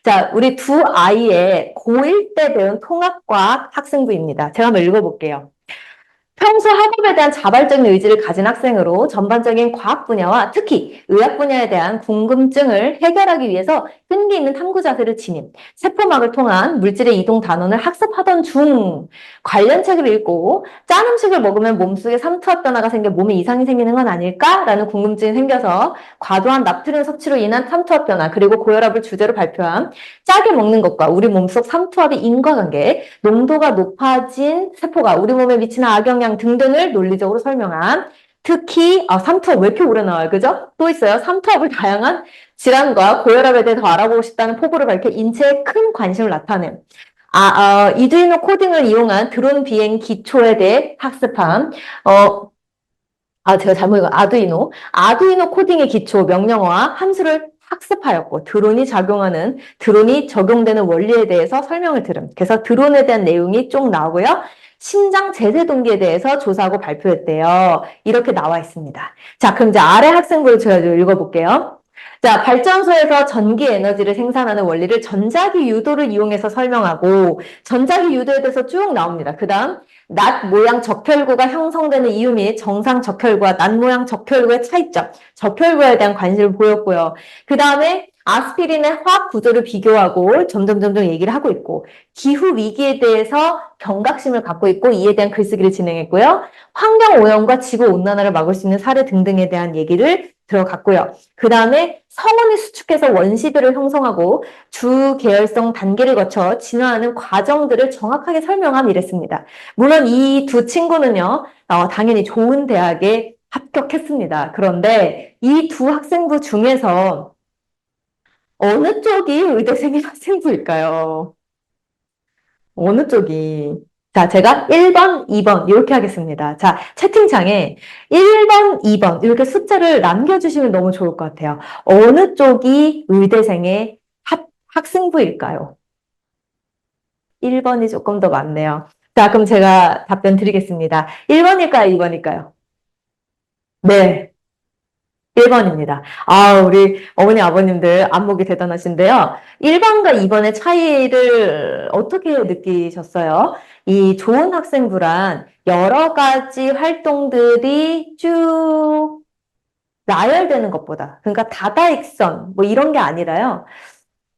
자, 우리 두 아이의 고1 때 배운 통합과학 학생부입니다. 제가 한번 읽어볼게요. 평소 학업에 대한 자발적인 의지를 가진 학생으로 전반적인 과학 분야와 특히 의학 분야에 대한 궁금증을 해결하기 위해서 끈기 있는 탐구 자세를 지닌 세포막을 통한 물질의 이동 단원을 학습하던 중 관련 책을 읽고 짠 음식을 먹으면 몸속에 삼투압 변화가 생겨 몸에 이상이 생기는 건 아닐까라는 궁금증이 생겨서 과도한 나트륨 섭취로 인한 삼투압 변화 그리고 고혈압을 주제로 발표한 짜게 먹는 것과 우리 몸속 삼투압의 인과관계, 농도가 높아진 세포가 우리 몸에 미치는 악영향 등등을 논리적으로 설명한 특히 삼투압 왜 이렇게 오래 나와요? 그죠? 또 있어요. 삼투압을 다양한 질환과 고혈압에 대해 더 알아보고 싶다는 포부를 밝혀 인체에 큰 관심을 나타낸 이두이노 코딩을 이용한 드론 비행 기초에 대해 학습한 제가 잘못 읽어. 아두이노 코딩의 기초 명령어와 함수를 학습하였고 드론이 적용되는 원리에 대해서 설명을 들음. 그래서 드론에 대한 내용이 쭉 나오고요. 심장 제세 동기에 대해서 조사하고 발표했대요. 이렇게 나와 있습니다. 자, 그럼 이제 아래 학생부를 제가 좀 읽어볼게요. 자, 발전소에서 전기 에너지를 생산하는 원리를 전자기 유도를 이용해서 설명하고 전자기 유도에 대해서 쭉 나옵니다. 그 다음 낫 모양 적혈구가 형성되는 이유 및 정상 적혈구와 낫 모양 적혈구의 차이점, 적혈구에 대한 관심을 보였고요. 그 다음에 아스피린의 화학 구조를 비교하고 점점 얘기를 하고 있고 기후 위기에 대해서 경각심을 갖고 있고 이에 대한 글쓰기를 진행했고요. 환경 오염과 지구 온난화를 막을 수 있는 사례 등등에 대한 얘기를 들어갔고요. 그 다음에 성운이 수축해서 원시들을 형성하고 주계열성 단계를 거쳐 진화하는 과정들을 정확하게 설명함 이랬습니다. 물론 이 두 친구는요, 당연히 좋은 대학에 합격했습니다. 그런데 이 두 학생부 중에서 어느 쪽이 의대생의 학생부일까요? 어느 쪽이? 자, 제가 1번, 2번 이렇게 하겠습니다. 자, 채팅창에 1번, 2번 이렇게 숫자를 남겨주시면 너무 좋을 것 같아요. 어느 쪽이 의대생의 학생부일까요? 1번이 조금 더 많네요. 자, 그럼 제가 답변 드리겠습니다. 1번일까요? 2번일까요? 네. 1번입니다. 우리 어머니, 아버님들 안목이 대단하신데요. 1번과 2번의 차이를 어떻게 느끼셨어요? 이 좋은 학생부란 여러 가지 활동들이 쭉 나열되는 것보다, 그러니까 다다익선, 뭐 이런 게 아니라요.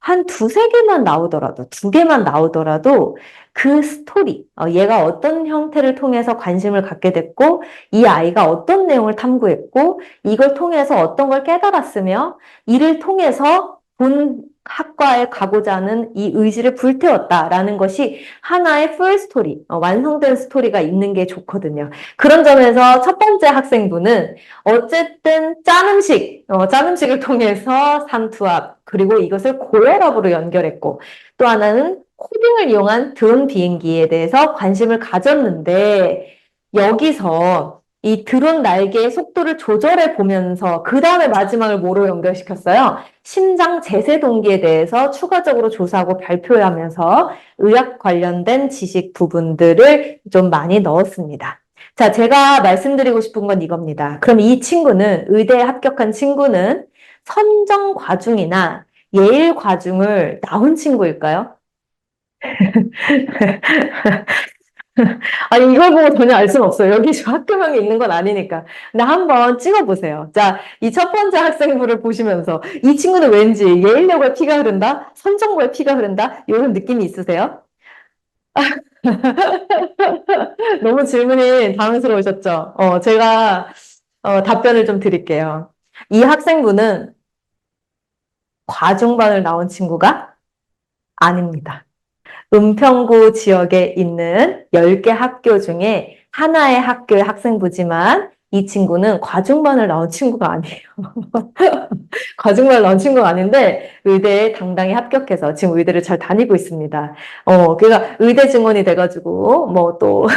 한 두세 개만 나오더라도, 두 개만 나오더라도 그 스토리, 얘가 어떤 형태를 통해서 관심을 갖게 됐고, 이 아이가 어떤 내용을 탐구했고, 이걸 통해서 어떤 걸 깨달았으며, 이를 통해서 본 학과에 가고자 하는 이 의지를 불태웠다라는 것이 하나의 풀 스토리, 완성된 스토리가 있는 게 좋거든요. 그런 점에서 첫 번째 학생부는 어쨌든 짠 음식을 통해서 삼투압, 그리고 이것을 고혈압으로 연결했고, 또 하나는 코딩을 이용한 드론 비행기에 대해서 관심을 가졌는데, 여기서 이 드론 날개의 속도를 조절해 보면서, 그 다음에 마지막을 뭐로 연결시켰어요? 심장 제세 동기에 대해서 추가적으로 조사하고 발표하면서 의학 관련된 지식 부분들을 좀 많이 넣었습니다. 자, 제가 말씀드리고 싶은 건 이겁니다. 그럼 이 친구는, 의대에 합격한 친구는 선정 과중이나 예일 과중을 나온 친구일까요? 아니, 이걸 보고 전혀 알 수는 없어요. 여기 학교명이 있는 건 아니니까. 근데 한번 찍어보세요. 자, 이 첫 번째 학생부를 보시면서 이 친구는 왠지 예일여고에 피가 흐른다? 선정고에 피가 흐른다? 이런 느낌이 있으세요? 너무 질문이 당황스러우셨죠? 제가 답변을 좀 드릴게요. 이 학생부는 과중반을 나온 친구가 아닙니다. 은평구 지역에 있는 10개 학교 중에 하나의 학교의 학생부지만 이 친구는 과중반을 나온 친구가 아니에요. 과중반을 나온 친구가 아닌데 의대에 당당히 합격해서 지금 의대를 잘 다니고 있습니다. 그러니까 의대 증원이 돼가지고 뭐또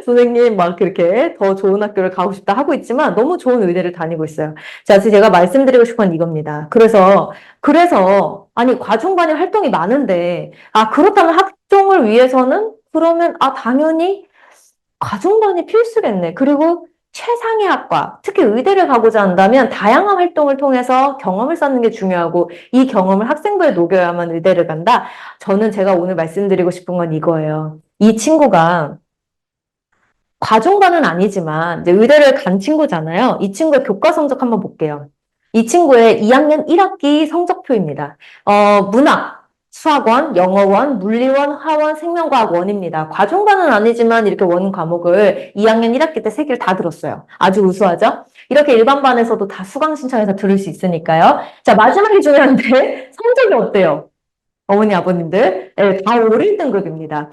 선생님 막 그렇게 더 좋은 학교를 가고 싶다 하고 있지만 너무 좋은 의대를 다니고 있어요. 자, 제가 말씀드리고 싶은 건 이겁니다. 아니 과중반이 활동이 많은데 그렇다면 학종을 위해서는 그러면 당연히 과중반이 필수겠네. 그리고 최상의 학과, 특히 의대를 가고자 한다면 다양한 활동을 통해서 경험을 쌓는 게 중요하고 이 경험을 학생부에 녹여야만 의대를 간다. 저는 제가 오늘 말씀드리고 싶은 건 이거예요. 이 친구가 과중반은 아니지만 이제 의대를 간 친구잖아요. 이 친구의 교과 성적 한번 볼게요. 이 친구의 2학년 1학기 성적표입니다. 문학, 수학원, 영어원, 물리원, 화원, 생명과학원입니다. 과중반은 아니지만 이렇게 원 과목을 2학년 1학기 때 3개를 다 들었어요. 아주 우수하죠? 이렇게 일반반에서도 다 수강 신청해서 들을 수 있으니까요. 자, 마지막이 중요한데 성적이 어때요? 어머니, 아버님들, 네, 다 5, 1등급입니다.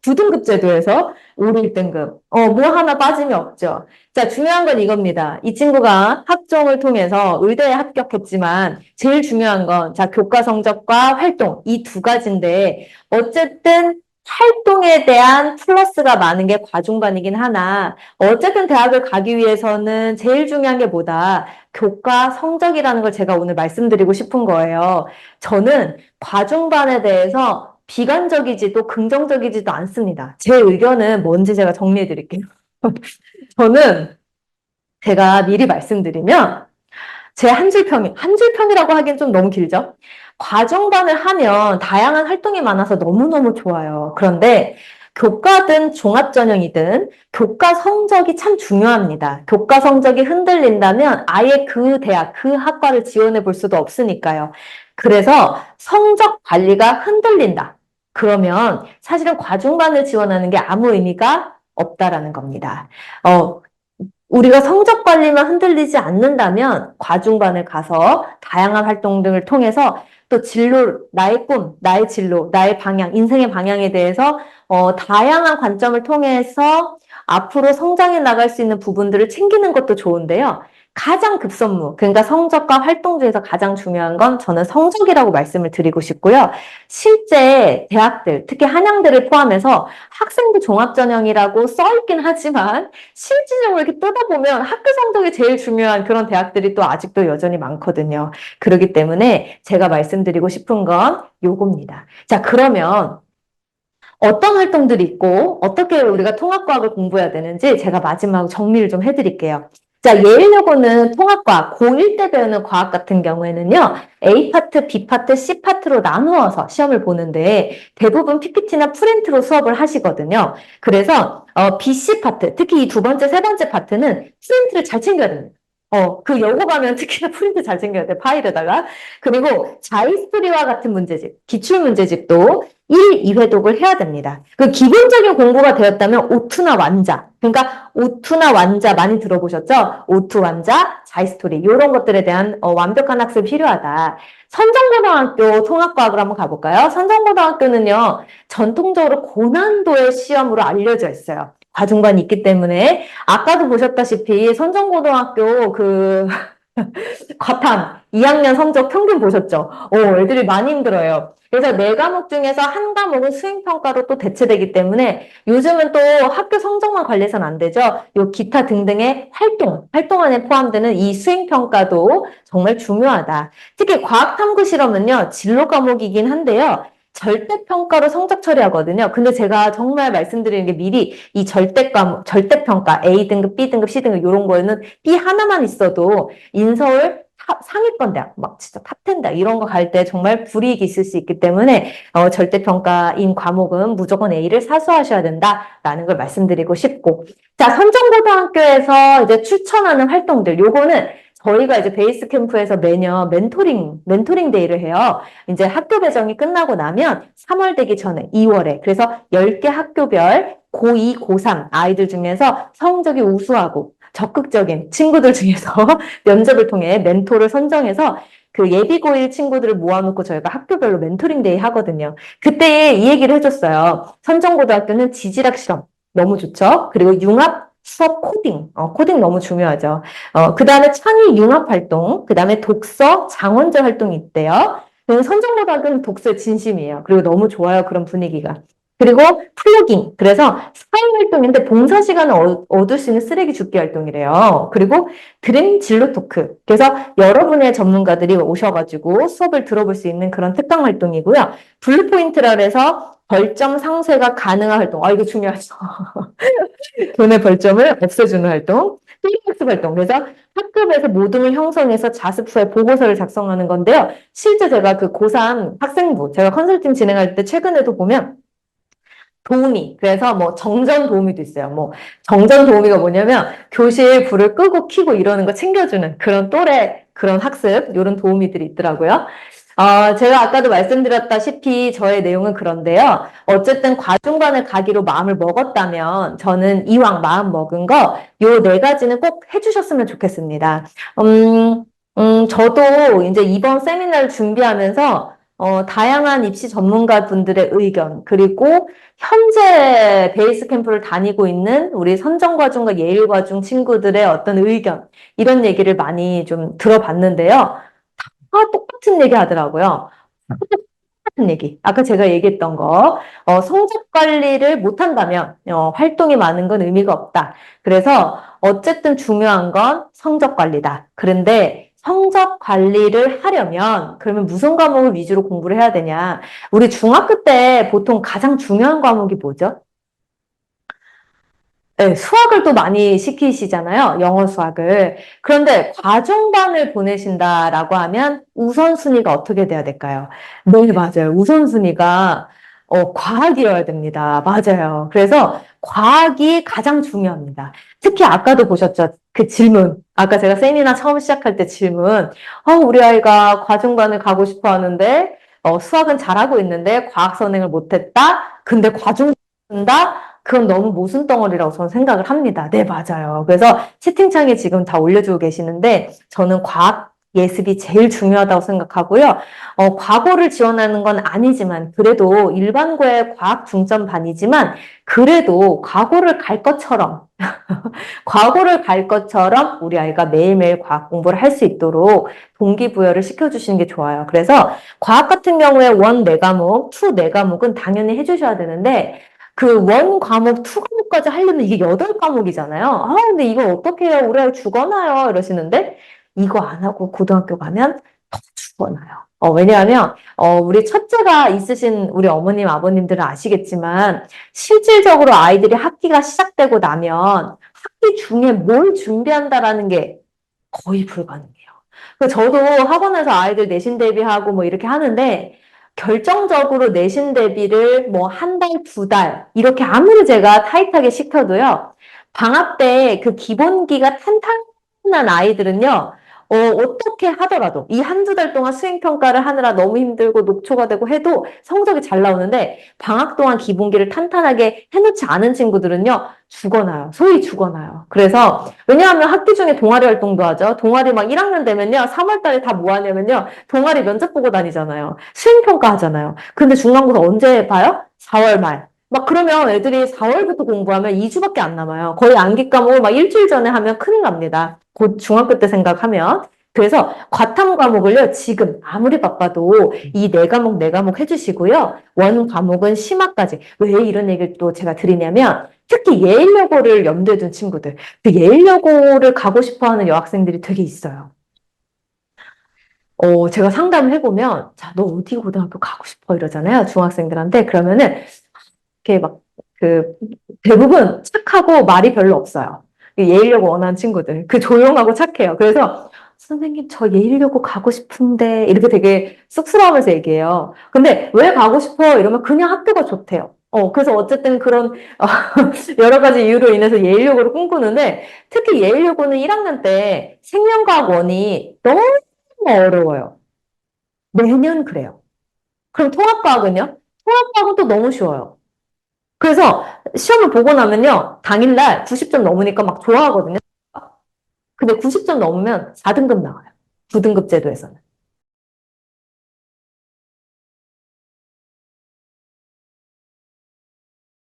구등급 제도에서 5, 1등급. 뭐 하나 빠짐이 없죠. 자, 중요한 건 이겁니다. 이 친구가 학종을 통해서 의대에 합격했지만, 제일 중요한 건, 자, 교과 성적과 활동, 이 두 가지인데, 어쨌든, 활동에 대한 플러스가 많은 게 과중반이긴 하나, 어쨌든 대학을 가기 위해서는 제일 중요한 게 뭐다? 교과 성적이라는 걸 제가 오늘 말씀드리고 싶은 거예요. 저는 과중반에 대해서 비관적이지도 긍정적이지도 않습니다. 제 의견은 뭔지 제가 정리해 드릴게요. 저는 제가 미리 말씀드리면 제 한 줄평이라고 하기엔 좀 너무 길죠? 과중반을 하면 다양한 활동이 많아서 너무너무 좋아요. 그런데 교과든 종합전형이든 교과 성적이 참 중요합니다. 교과 성적이 흔들린다면 아예 그 대학, 그 학과를 지원해 볼 수도 없으니까요. 그래서 성적 관리가 흔들린다. 그러면 사실은 과중반을 지원하는 게 아무 의미가 없다라는 겁니다. 우리가 성적 관리만 흔들리지 않는다면 과중반을 가서 다양한 활동 등을 통해서 또 진로, 나의 꿈, 나의 진로, 나의 방향, 인생의 방향에 대해서 다양한 관점을 통해서 앞으로 성장해 나갈 수 있는 부분들을 챙기는 것도 좋은데요. 가장 급선무, 그러니까 성적과 활동 중에서 가장 중요한 건 저는 성적이라고 말씀을 드리고 싶고요. 실제 대학들, 특히 한양대를 포함해서 학생부 종합전형이라고 써있긴 하지만 실질적으로 이렇게 뜯어보면 학교 성적이 제일 중요한 그런 대학들이 또 아직도 여전히 많거든요. 그렇기 때문에 제가 말씀드리고 싶은 건 요겁니다. 자, 그러면 어떤 활동들이 있고 어떻게 우리가 통합과학을 공부해야 되는지 제가 마지막으로 정리를 좀 해드릴게요. 자, 예일여고는 통합과학, 고1 때 배우는 과학 같은 경우에는요, A파트, B파트, C파트로 나누어서 시험을 보는데 대부분 PPT나 프린트로 수업을 하시거든요. 그래서 BC파트, 특히 이 두 번째, 세 번째 파트는 프린트를 잘 챙겨야 됩니다. 그 여고 가면 특히나 프린트 잘 챙겨야 돼, 파일에다가. 그리고 자이스토리와 같은 문제집, 기출문제집도 1, 2회독을 해야 됩니다. 그 기본적인 공부가 되었다면 오투나 완자, 그러니까 오투나 완자 많이 들어보셨죠? 오투 완자, 자이스토리 이런 것들에 대한 완벽한 학습이 필요하다. 선정고등학교 통합과학을 한번 가볼까요? 선정고등학교는요, 전통적으로 고난도의 시험으로 알려져 있어요. 과중반이 있기 때문에 아까도 보셨다시피 선정고등학교 과탐 2학년 성적 평균 보셨죠? 애들이 많이 힘들어요. 그래서 네 과목 중에서 한 과목은 수행평가로 또 대체되기 때문에 요즘은 또 학교 성적만 관리해서는 안 되죠. 요 기타 등등의 활동 안에 포함되는 이 수행평가도 정말 중요하다. 특히 과학탐구 실험은요, 진로 과목이긴 한데요. 절대평가로 성적 처리하거든요. 근데 제가 정말 말씀드리는 게 미리 이 절대평가, A등급, B등급, C등급 이런 거에는 B 하나만 있어도 인서울 상위권 대학, 막 진짜 탑10 대학 이런 거 갈 때 정말 불이익이 있을 수 있기 때문에 절대평가인 과목은 무조건 A를 사수하셔야 된다라는 걸 말씀드리고 싶고. 자, 선정고등학교에서 이제 추천하는 활동들, 요거는 저희가 이제 베이스 캠프에서 매년 멘토링 데이를 해요. 이제 학교 배정이 끝나고 나면 3월 되기 전에 2월에. 그래서 10개 학교별 고2, 고3 아이들 중에서 성적이 우수하고 적극적인 친구들 중에서 면접을 통해 멘토를 선정해서 그 예비고1 친구들을 모아놓고 저희가 학교별로 멘토링 데이 하거든요. 그때 이 얘기를 해줬어요. 선정고등학교는 지질학 실험 너무 좋죠. 그리고 융합 수업 코딩 너무 중요하죠. 그 다음에 창의 융합 활동, 그 다음에 독서, 장원재 활동이 있대요. 선정고등학교는 독서에 진심이에요. 그리고 너무 좋아요, 그런 분위기가. 그리고 플로깅, 그래서 사회 활동인데 봉사 시간을 얻을 수 있는 쓰레기 줍기 활동이래요. 그리고 드림 진로 토크, 그래서 여러분의 전문가들이 오셔가지고 수업을 들어볼 수 있는 그런 특강 활동이고요. 블루포인트라 해서 벌점 상쇄가 가능한 활동. 이거 중요하죠. 돈의 벌점을 없애주는 활동. 학습 활동. 그래서 학급에서 모둠을 형성해서 자습 후에 보고서를 작성하는 건데요. 실제 제가 그 고3 학생부, 제가 컨설팅 진행할 때 최근에도 보면 도우미. 그래서 뭐 정전 도우미도 있어요. 뭐 정전 도우미가 뭐냐면 교실 불을 끄고 켜고 이러는 거 챙겨주는 그런 또래 그런 학습 이런 도우미들이 있더라고요. 제가 아까도 말씀드렸다시피 저의 내용은 그런데요. 어쨌든 과중반을 가기로 마음을 먹었다면 저는 이왕 마음 먹은 거 요 네 가지는 꼭 해주셨으면 좋겠습니다. 저도 이제 이번 세미나를 준비하면서 다양한 입시 전문가 분들의 의견, 그리고 현재 베이스 캠프를 다니고 있는 우리 선정과중과 예일과중 친구들의 어떤 의견, 이런 얘기를 많이 좀 들어봤는데요. 다 똑같은 얘기 하더라고요. 똑같은 얘기. 아까 제가 얘기했던 거, 성적 관리를 못한다면, 활동이 많은 건 의미가 없다. 그래서 어쨌든 중요한 건 성적 관리다. 그런데 성적 관리를 하려면, 그러면 무슨 과목을 위주로 공부를 해야 되냐? 우리 중학교 때 보통 가장 중요한 과목이 뭐죠? 네, 수학을 또 많이 시키시잖아요. 영어 수학을. 그런데 과중반을 보내신다라고 하면 우선순위가 어떻게 돼야 될까요? 네, 맞아요. 우선순위가 과학이어야 됩니다. 맞아요. 그래서 과학이 가장 중요합니다. 특히 아까도 보셨죠? 그 질문. 아까 제가 세미나 처음 시작할 때 질문. 우리 아이가 과중반을 가고 싶어 하는데 수학은 잘하고 있는데 과학 선행을 못했다. 근데 과중반다? 그건 너무 모순덩어리라고 저는 생각을 합니다. 네, 맞아요. 그래서 채팅창에 지금 다 올려주고 계시는데 저는 과학 예습이 제일 중요하다고 생각하고요. 과고를 지원하는 건 아니지만 그래도 일반고의 과학 중점반이지만 그래도 과고를 갈 것처럼 과거를 갈 것처럼 우리 아이가 매일매일 과학 공부를 할 수 있도록 동기부여를 시켜주시는 게 좋아요. 그래서 과학 같은 경우에 원 4과목, 투 4과목은 당연히 해주셔야 되는데 그 원 과목, 투 과목까지 하려면 이게 8과목이잖아요. 근데 이거 어떻게 해요? 우리 아이 죽어나요? 이러시는데 이거 안 하고 고등학교 가면 더 죽어나요. 왜냐하면 우리 첫째가 있으신 우리 어머님, 아버님들은 아시겠지만 실질적으로 아이들이 학기가 시작되고 나면 학기 중에 뭘 준비한다라는 게 거의 불가능해요. 그래서 저도 학원에서 아이들 내신 대비하고 뭐 이렇게 하는데 결정적으로 내신 대비를 뭐 한 달, 2달 이렇게 아무리 제가 타이트하게 시켜도요. 방학 때 그 기본기가 탄탄한 아이들은요. 어떻게 하더라도 이 한두 달 동안 수행평가를 하느라 너무 힘들고 녹초가 되고 해도 성적이 잘 나오는데 방학 동안 기본기를 탄탄하게 해놓지 않은 친구들은요. 죽어나요. 소위 죽어나요. 그래서 왜냐하면 학기 중에 동아리 활동도 하죠. 동아리 막 1학년 되면요. 3월 달에 다 뭐 하냐면요. 동아리 면접 보고 다니잖아요. 수행평가 하잖아요. 근데 중간고사 언제 봐요? 4월 말. 막 그러면 애들이 4월부터 공부하면 2주밖에 안 남아요. 거의 암기 과목을 막 일주일 전에 하면 큰일 납니다. 곧 중학교 때 생각하면. 그래서 과탐 과목을요, 지금 아무리 바빠도 이 4과목, 4과목 해주시고요. 원 과목은 심화까지. 왜 이런 얘기를 또 제가 드리냐면, 특히 예일여고를 염두에 둔 친구들. 그 예일여고를 가고 싶어 하는 여학생들이 되게 있어요. 제가 상담을 해보면, 자, 너 어디 고등학교 가고 싶어? 이러잖아요. 중학생들한테. 그러면은, 이렇게 막, 그, 대부분 착하고 말이 별로 없어요. 예일여고 원하는 친구들. 그 조용하고 착해요. 그래서, 선생님, 저 예일여고 가고 싶은데, 이렇게 되게 쑥스러워하면서 얘기해요. 근데 왜 가고 싶어? 이러면 그냥 학교가 좋대요. 그래서 어쨌든 그런, 여러 가지 이유로 인해서 예일여고를 꿈꾸는데, 특히 예일여고는 1학년 때 생명과학 원이 너무 어려워요. 매년 그래요. 그럼 통합과학은요? 통합과학은 또 너무 쉬워요. 그래서 시험을 보고 나면요, 당일날 90점 넘으니까 막 좋아하거든요. 근데 90점 넘으면 4등급 나와요. 9등급 제도에서는.